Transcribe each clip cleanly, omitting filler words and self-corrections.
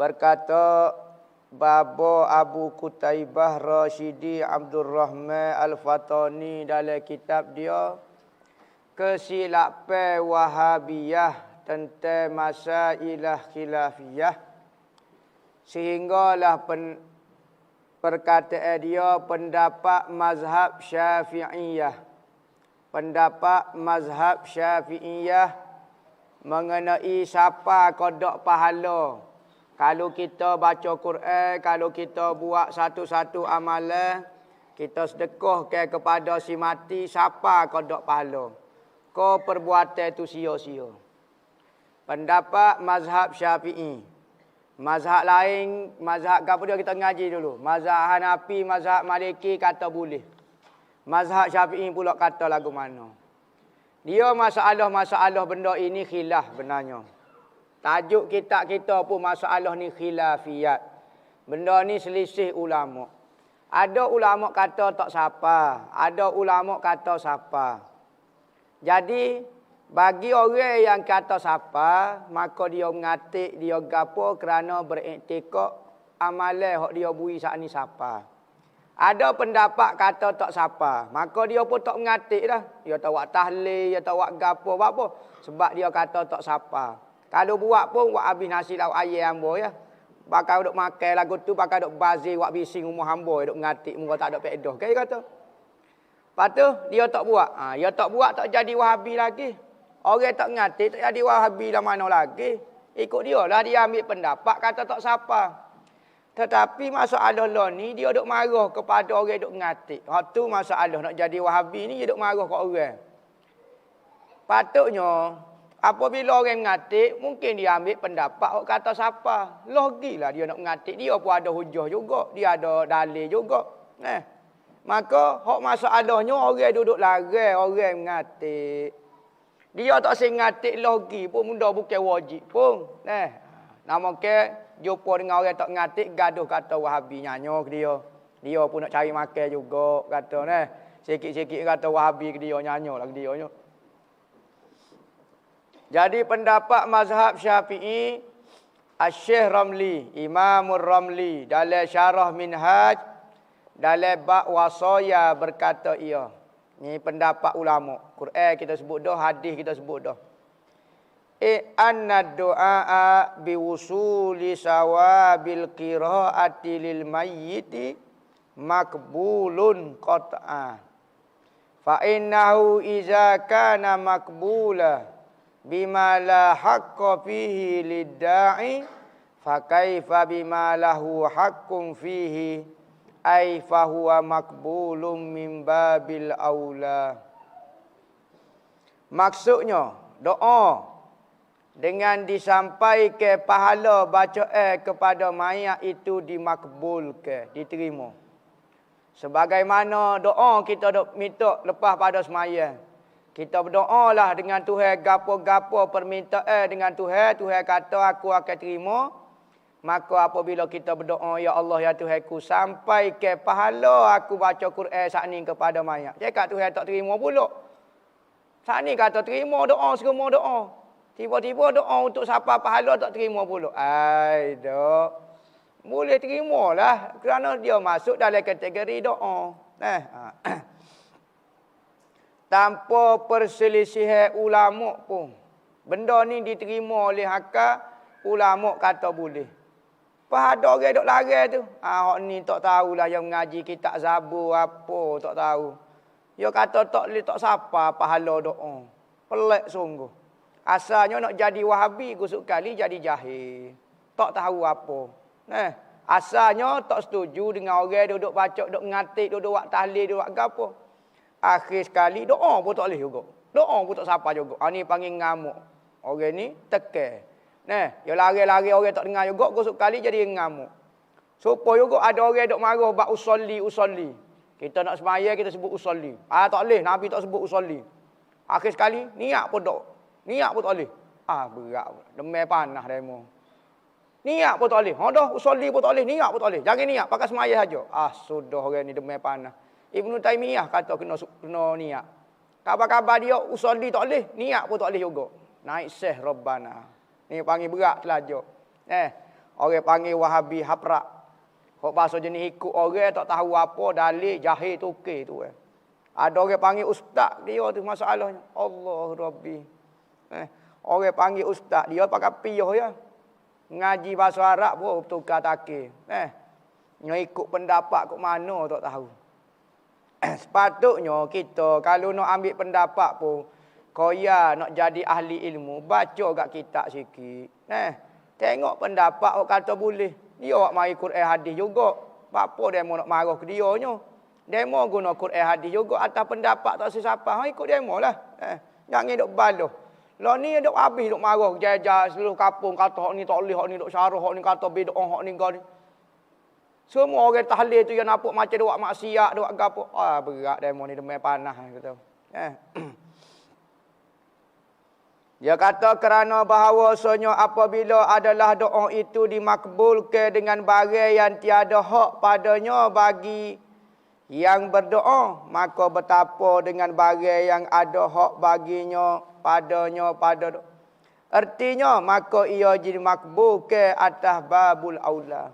Berkata Babo Abu Qutaibah Rashidi Abdul Rahman Al-Fatani dalam kitab dia Kesilapan Wahabiyah tentang Masailah Khilafiyah, sehinggalah perkataan dia pendapat mazhab Syafi'iyah. Pendapat mazhab Syafi'iyah mengenai siapa qada pahala. Kalau kita baca Quran, kalau kita buat satu-satu amalan, kita sedekahkan kepada si mati, siapa qada pahala? Kau perbuatan itu sia-sia. Pendapat mazhab Syafi'i. Mazhab lain, mazhab apa dia kita ngaji dulu. Mazhab Hanafi, mazhab Maliki kata boleh. Mazhab Syafi'i pula kata lagu mana. Dia masalah-masalah benda ini khilaf benarnya. Tajuk kitab kita pun masalah ni khilafiyat. Benda ni selisih ulama. Ada ulama kata tak siapa, ada ulama kata siapa. Jadi bagi orang yang kata siapa, maka dia mengatik, dia gapo kerana beriktikad amalan hak dia bui saat ni siapa. Ada pendapat kata tak siapa, maka dia pun tak mengatik dah. Dia tak buat tahlil, dia tak buat gapo apa. Sebab dia kata tak siapa. Kalau buat pun buat habis nasi lauk ayam hamba ya. Bakal duk makan lagu tu, bakal duk bazir buat bising rumah hamba, duk ngatik muka tak ada faedah. Kan kata. Lepas tu dia tak buat. Dia tak buat tak jadi Wahabi lagi. Orang tak ngatik tak jadi Wahabi dah mana lagi. Ikut dia lah dia ambil pendapat kata tak siapa. Tetapi masalah lah ni dia duk marah kepada orang duk ngatik. Hak tu masalah nak jadi Wahabi ni dia duk marah ke orang. Patutnya apabila orang mengatik, mungkin dia ambil pendapat orang kata siapa. Logilah dia nak mengatik. Dia pun ada hujah juga. Dia ada dalil juga. Maka, hak masalahnya orang duduk larang, orang mengatik. Dia tak sengatik logi pun, benda bukan wajib pun. Nama ke, jumpa dengan orang tak mengatik, gaduh kata Wahabi nyanyo ke dia. Dia pun nak cari makan juga, kata sikit-sikit kata Wahabi ke dia, nyanyo lah ke dia. Jadi pendapat mazhab Syafi'i, Asy-Syaikh Ramli, Imamul Ramli dalam Syarah Minhaj dalam bab wasaya berkata ia. Ni pendapat ulama. Quran kita sebut dah, hadis kita sebut dah. Anna du'a biwusuli sawabil qiraati lil mayyiti makbulun qat'an. Fa innahu iza kana makbula bima la haqqa fihi lidda'i fa kaifa bima lahu haqqun fihi ay fa huwa makbulun min babil aula. Maksudnya doa dengan disampaikan pahala bacaan kepada mayat itu dimakbulkan, diterima. Sebagaimana doa kita dok minta lepas pada sembahyang. Kita berdoalah dengan Tuhan gapo-gapo permintaan dengan Tuhan. Tuhan kata aku akan terima. Maka apabila kita berdoa, ya Allah ya Tuhanku, sampai ke pahala aku baca Quran saat ni kepada mayat. Cakap Tuhan tak terima pula. Saat ni kata terima doa, semua doa. Tiba-tiba doa untuk siapa pahala tak terima pula. Ai dok. Boleh terimalah kerana dia masuk dalam kategori doa. Tanpa perselisihan ulama pun. Benda ni diterima oleh hakam, ulama kata boleh. Pas ada orang duk larang tu. Hak ni tak tahulah yang mengaji kitab Zabur apa, tak tahu. Dia kata tak siapa pahala doa. Pelik sungguh. Asalnya nak jadi Wahabi, kusuk kali jadi jahil. Tak tahu apa. Asalnya tak setuju dengan orang duduk baca, duduk ngatik, duduk buat tahlil, duduk buat apa. Akhir sekali doa pun tak boleh juga. Doa pun tak siapa juga. Ni panggil ngamuk. Orang ni tekan. Dia lari-lari orang tak dengar juga. Kosok kali jadi ngamuk. Supaya juga ada orang duk marah bab usolli. Kita nak sembahyang kita sebut usolli. Tak boleh. Nabi tak sebut usolli. Akhir sekali niat pun tak. Niat pun tak boleh. Berat. Demam panas demo. Niat pun tak boleh. Dah usolli pun tak boleh. Niat pun tak boleh. Jangan niat. Pakai sembahyang saja. Sudah orang ni demam panas. Ibnu Taimiyah kata kena niat. Kabar-kabar dia usolli tak boleh, niat pun tak boleh juga. Naik Syekh Rabbana. Ni panggil berat telajar. Orang panggil Wahabi haprak. Hok bahasa jenis ikut orang tak tahu apa dalil jahil tukar tu. Ada orang panggil ustaz dia tu masalahnya. Allah Rabbi. Orang panggil ustaz dia pakai piyah ya. Ngaji bahasa Arab pun tukar takir. Ikut pendapat kok mana tak tahu. Sepatutnya kita kalau nak ambil pendapat pun koya nak jadi ahli ilmu, baca kat kitab sikit. Tengok pendapat orang kata boleh. Dia awak mari Quran hadis juga. Apa demo nak marah ke dia nya? Demo guna Quran hadis juga atas pendapat tak sesiapa. Ikut demo lah. Jangan duk baloh. Lah ni duk habis duk marah jajar seluruh kampung kata hak ni tak boleh, hak ni duk syarah, hak ni kata bid'ah, hak ni gani. Semua orang tahlil tu yang nampak macam dia buat maksiat, dia buat gapo. Berat demo ni demai panas kata. Dia kata kerana bahawasanya apabila adalah doa itu dimakbulkan dengan barang yang tiada hak padanya bagi yang berdoa, maka betapa dengan barang yang ada hak baginya padanya pada doa. Artinya maka ia jadi makbulkan atas babul aula.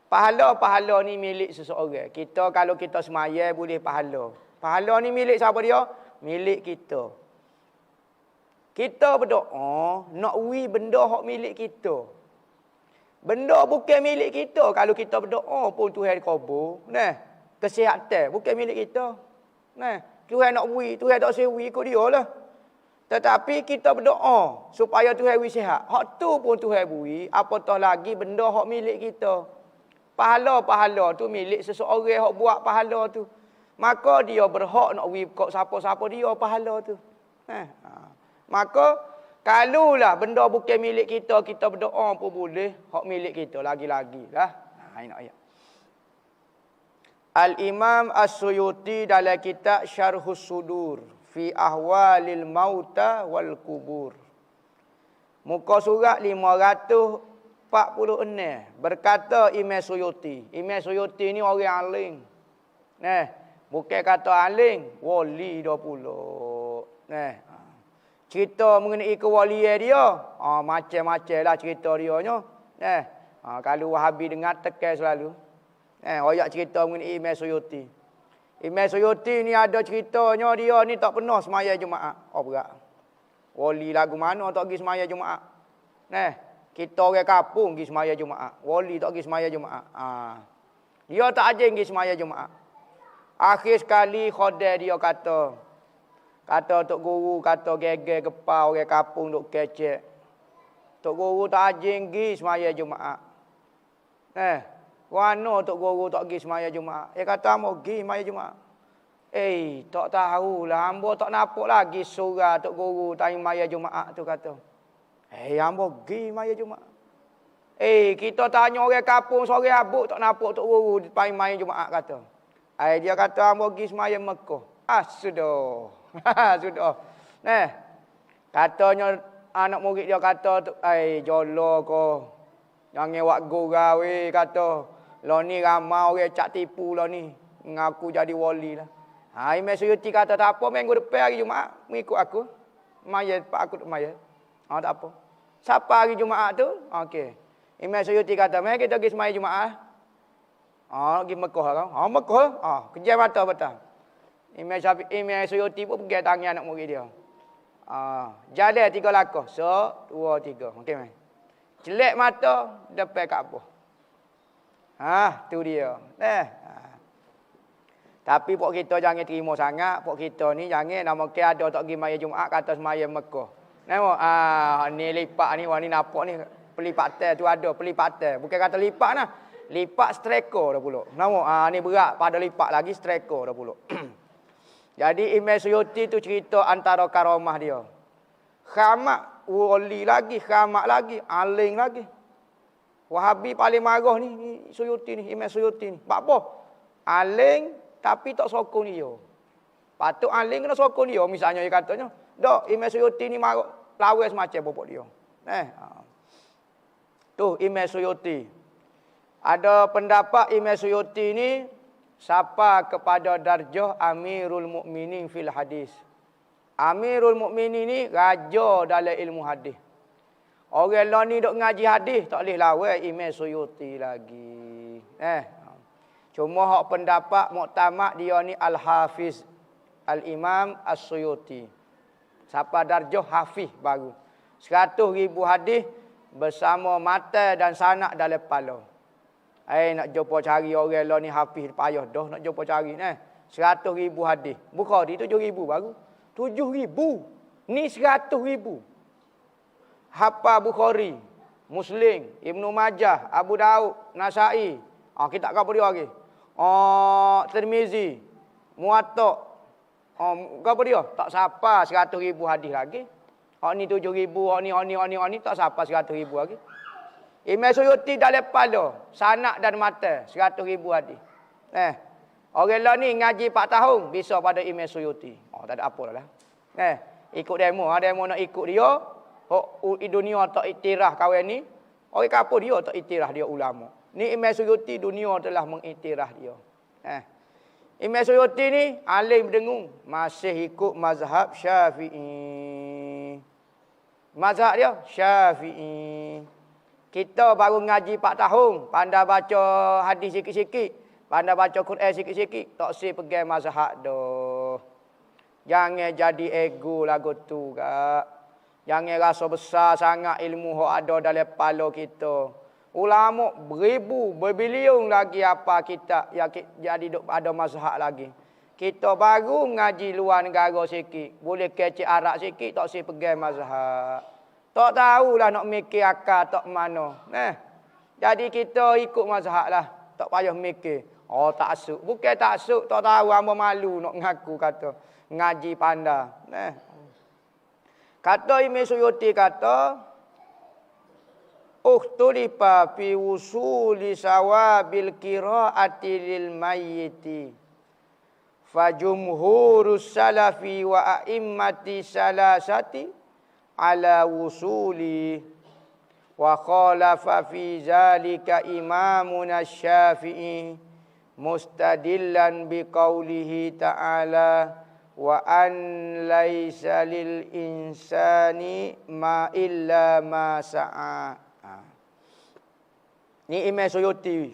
Pahala-pahala ni milik seseorang. Kita kalau kita semaya boleh pahala. Pahala ni milik siapa dia? Milik kita. Kita berdoa nak benda hak milik kita. Benda bukan milik kita. Kalau kita berdoa pun Tuhan kabul. Kesihatan bukan milik kita. Tuhan nak Tuhan tak sewi ikut dia lah. Tetapi kita berdoa supaya Tuhan sihat. Hak tu pun Tuhan apatah lagi benda hak milik kita. Pahala-pahala tu milik seseorang hak buat pahala tu. Maka dia berhak nak kok siapa-siapa dia pahala tu. Maka kalulah benda bukan milik kita, kita berdoa pun boleh hak milik kita lagi-lagi lah. Ini ayat. Al-Imam As-Suyuti dalam kitab Syarhus Sudur fi Ahwalil Mauta wal Kubur. Muka surat 546 berkata Imam Suyuti. Imam Suyuti ni orang alim. Bukan kata alim, wali dah pula. Cerita mengenai kewalian dia, macam-macam lah cerita dia nya. Kalau Wahabi dengar tekan selalu. Royak cerita mengenai Imam Suyuti. Imam Suyuti ni ada ceritanya dia ni tak pernah semaya Jumaat. Berat. Wali lagu mana tak pergi semaya Jumaat? Kita orang kampung pergi semaya Jumaat. Wali tak pergi semaya Jumaat. Dia tak aja pergi semaya Jumaat. Akhir sekali khodar dia kata Tok Guru kata geger kepau orang kampung duk kecek. Tok Guru tak ajing pergi semaya Jumaat. Wano Tok Guru tak pergi semaya Jumaat. Dia kata hamba pergi semaya Jumaat. Tak tahulah hamba tak nampak lagi surah Tok Guru time semaya Jumaat tu kata. Hamba pergi semaya Jumaat. Kita tanya orang kampung sore abuk tak nampak Tok Guru time semaya Jumaat kata. Dia kata hamba pergi semaya Mekah. Sudah. Sudah. Katanya anak murid dia kata, jolo ko. Jangan buat gurau kata. Lah ni ramai orang cak tipu lah ni. Ngaku jadi wali lah. Imam Suyuti kata tak apa, minggu depan hari Jumaat mengikut aku. Maya pak aku maya. Tak apa. Siapa hari Jumaat tu? Okey. Imam Suyuti kata, "Mari kita pergi semaya Jumaat." Pergi Mekah kan? Mekah. Kejam mata betul. Imam Suyuti pun pergi tangan anak murid dia. Jalan 3 langkah. 1, 2, 3. Okey mai. Jelek mata depan Kaabah. Tu dia. Tapi pok kita jangan terima sangat. Pok kita ni jangan nama ke ada tak pergi maya Jumaat kata semaya Mekah. Nampak? Ni lipat ni, ni nampak ni pelipatan tu ada pelipatan. Bukan kata lipat nah. Lipat striker dah pula. Nampak? Ni berat pada lipat lagi striker dah pula. Jadi Imam Suyuti tu cerita antara karamah dia. Khamak wali lagi, khamak lagi, aling lagi. Wahabi paling marah ni Suyuti ni, Imam Suyuti ni. Sebab apa? Aling tapi tak sokong dia. Patut aling kena sokong dia misalnya dia katanya. Dak, Imam Suyuti ni marah lawan semacam bapak dia. Tu Imam Suyuti. Ada pendapat Imam Suyuti ni siapa kepada darjah Amirul Mukminin fil hadis. Amirul Mukminin ni raja dalam ilmu hadis. Orang lain ni duk ngaji hadis tak boleh lawan Imam Suyuti lagi. Cuma hak pendapat muktamad dia ni Al-Hafiz Al-Imam As-Suyuti. Siapa darjah hafiz baru. 100,000 hadis bersama mata dan sanak dalam kepala. Nak jumpa cari orang lain ni hafiz payah dah nak jumpa cari ni. 100,000 hadis. Bukhari 7,000 baru. 7,000. Ni 100,000. Hafal Bukhari, Muslim, Ibnu Majah, Abu Daud, Nasai. Kitab apa dia lagi? Tirmizi, Muwatta. Apa dia? Tak siapa 100,000 hadis lagi. Ni 7,000, ni tak siapa 100,000 lagi. Imam Suyuti dalam kepala, sanak dan mata 100,000 hadis. Orang lain ni ngaji 4 tahun bisa pada Imam Suyuti. Tak ada apa lah. Ikut demo nak ikut dia. Dunia tak iktiraf kawan ni. Orang apa dia tak iktiraf dia ulama. Ni Imam Suyuti dunia telah mengiktiraf dia. Imam Suyuti ni alim dengung masih ikut mazhab Syafi'i. Mazhab dia Syafi'i. Kita baru ngaji 4 tahun, pandai baca hadis sikit-sikit, pandai baca Quran sikit-sikit, tak si pegang mazhab dah. Jangan jadi ego lagu tu kak. Jangan rasa besar sangat ilmu yang ada dalam kepala kita. Ulama beribu, berbilion lagi apa kita yang jadi ada mazhab lagi. Kita baru ngaji luar negara sikit. Boleh kecik Arab sikit, tak si pegang mazhab. Tak tahulah nak mikir akal tak mana. Jadi kita ikut mazhab lah. Tak payah mikir. Tak asuk. Bukan tak asuk, tak tahu, hamba malu nak ngaku kata. Ngaji pandai. Kata Imam Suyuti kata, ukhtulifa fi wusuli sawabil qiraati lil mayyiti. Fajumhurus salafi wa a'immati salasati ala wusuli. Wa khalafa fi zalika imamuna Syafi'i mustadillan biqaulihi ta'ala wa an laisa lil insani ma illa ma sa'a. Ni Imam Suyuti.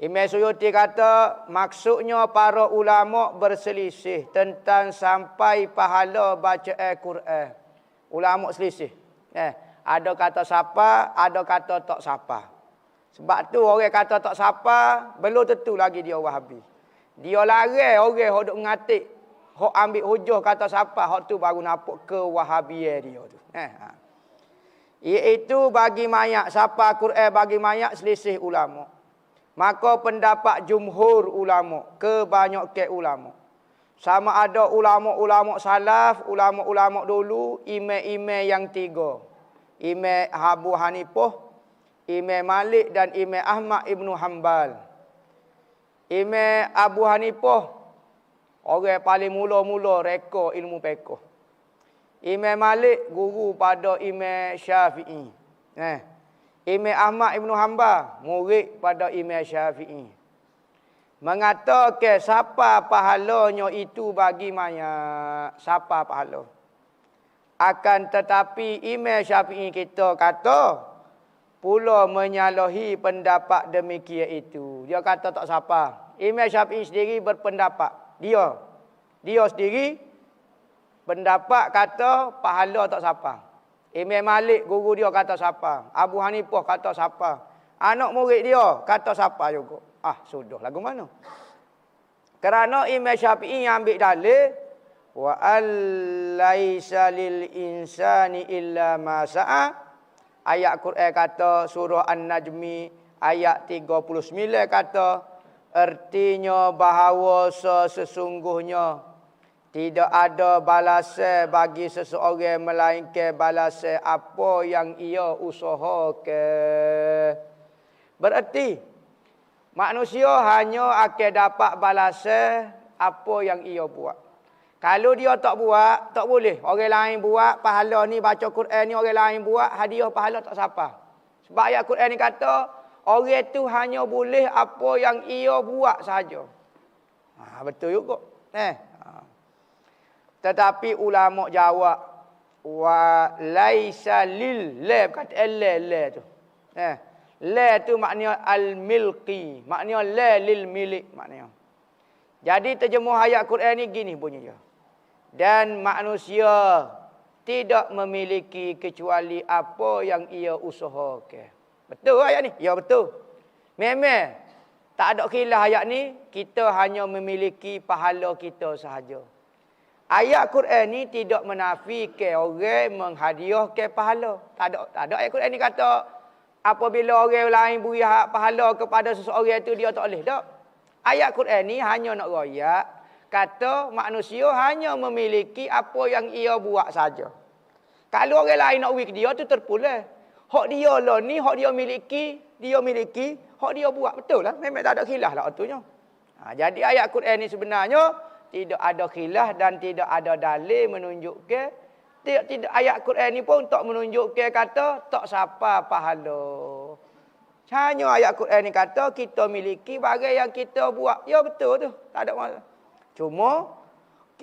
Imam Suyuti kata maksudnya para ulama berselisih tentang sampai pahala baca Al-Quran. Ulama selisih. Ada kata siapa, ada kata tak siapa. Sebab tu orang kata tak siapa, belum tentu lagi dia Wahabi. Dia larang orang yang duk ngatik, hok ambil hujah kata siapa, hok tu baru nampak kewahabian dia tu. Iaitu bagi mayat, siapa Quran bagi mayat selisih ulama. Maka pendapat jumhur ulama, kebanyakan ulama. Sama ada ulama-ulama salaf, ulama-ulama dulu, imam-imam yang 3. Imam Abu Hanifah, Imam Malik dan Imam Ahmad Ibn Hanbal. Imam Abu Hanifah orang paling mula-mula reka ilmu fiqh. Imam Malik guru pada Imam Syafi'i. Imam Ahmad Ibn Hanbal murid pada Imam Syafi'i. Mengatakan siapa pahalanya itu bagi mayat. Siapa pahala. Akan tetapi Imam Syafi'i kita kata pula menyalahi pendapat demikian itu. Dia kata tak siapa. Imam Syafi'i sendiri berpendapat. Dia sendiri pendapat kata pahala tak siapa. Imam Malik guru dia kata siapa. Abu Hanifah kata siapa. Anak murid dia kata siapa juga. Sudah lagu mana? Kerana Imam Syafi'i yang ambil dalil wa allaisa lil insani illa ma sa'a. Ayat Quran kata surah An-Najmi ayat 39 kata artinya bahawa sesungguhnya tidak ada balasan bagi seseorang melainkan balasan apa yang ia usahakan. Berarti manusia hanya akan dapat balasan apa yang ia buat. Kalau dia tak buat, tak boleh. Orang lain buat, pahala ni baca Quran ni orang lain buat, hadiah pahala tak siapa. Sebab ayat Quran ni kata, orang tu hanya boleh apa yang ia buat saja. Betul juga. Tetapi ulama jawab, wa laisa lil la kata la tu. La tu maknanya al-milki, maknanya la lil milik maknanya. Jadi terjemuh ayat Quran ni gini bunyinya. Dan manusia tidak memiliki kecuali apa yang ia usahakan. Betul ayat ni? Ya betul. Memang tak ada khilaf ayat ni, kita hanya memiliki pahala kita sahaja. Ayat Quran ni tidak menafikan orang menghadiahkan pahala. Tak ada ayat Quran ni kata apabila orang lain beri hak pahala kepada seseorang itu dia tak boleh. Tak. Ayat Quran ni hanya nak royak kata manusia hanya memiliki apa yang ia buat saja. Kalau orang lain nak beri ke dia tu terpulang. Hak dia lah ni, hak dia miliki, hak dia buat. Betul lah. Memang tak ada khilaf lah waktunya. Jadi ayat Quran ni sebenarnya tidak ada khilaf dan tidak ada dalil menunjukkan. Tidak ayat Quran ni pun tak menunjukkan kata tak siapa pahala. Hanya ayat Quran ni kata kita miliki barang yang kita buat. Ya betul tu. Tak ada masalah. Cuma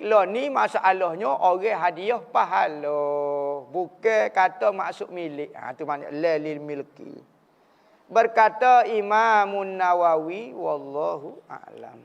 lah ni masalahnya orang hadiah pahala. Bukan kata maksud milik. Tu maknanya lalil milki. Berkata Imam Nawawi wallahu a'lam.